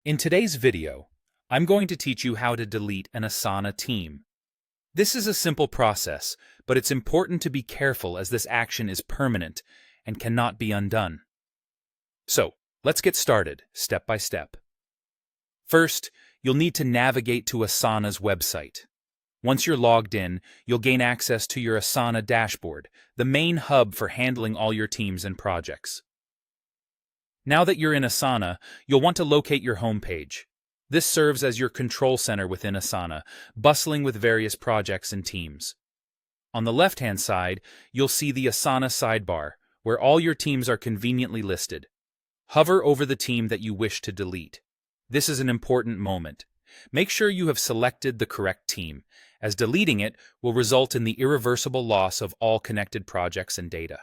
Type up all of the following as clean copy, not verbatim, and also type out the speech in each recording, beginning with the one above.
In today's video, I'm going to teach you how to delete an Asana team. This is a simple process, but it's important to be careful as this action is permanent and cannot be undone. So, let's get started, step by step. First, you'll need to navigate to Asana's website. Once you're logged in, you'll gain access to your Asana dashboard, the main hub for handling all your teams and projects. Now that you're in Asana, you'll want to locate your homepage. This serves as your control center within Asana, bustling with various projects and teams. On the left-hand side, you'll see the Asana sidebar, where all your teams are conveniently listed. Hover over the team that you wish to delete. This is an important moment. Make sure you have selected the correct team, as deleting it will result in the irreversible loss of all connected projects and data.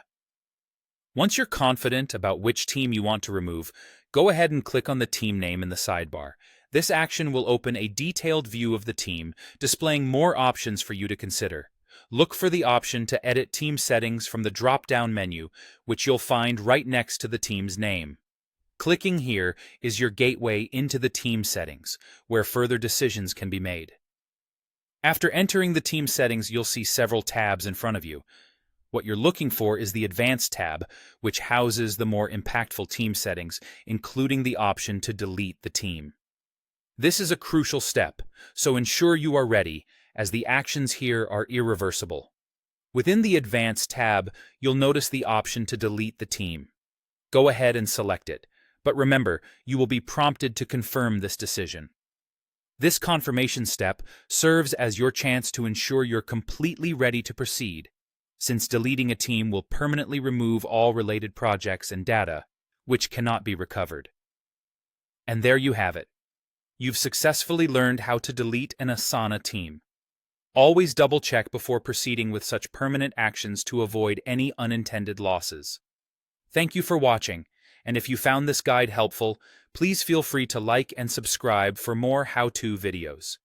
Once you're confident about which team you want to remove, go ahead and click on the team name in the sidebar. This action will open a detailed view of the team, displaying more options for you to consider. Look for the option to edit team settings from the drop-down menu, which you'll find right next to the team's name. Clicking here is your gateway into the team settings, where further decisions can be made. After entering the team settings, you'll see several tabs in front of you. What you're looking for is the Advanced tab, which houses the more impactful team settings, including the option to delete the team. This is a crucial step, so ensure you are ready, as the actions here are irreversible. Within the Advanced tab, you'll notice the option to delete the team. Go ahead and select it, but remember, you will be prompted to confirm this decision. This confirmation step serves as your chance to ensure you're completely ready to proceed, since deleting a team will permanently remove all related projects and data, which cannot be recovered. And there you have it. You've successfully learned how to delete an Asana team. Always double-check before proceeding with such permanent actions to avoid any unintended losses. Thank you for watching, and if you found this guide helpful, please feel free to like and subscribe for more how-to videos.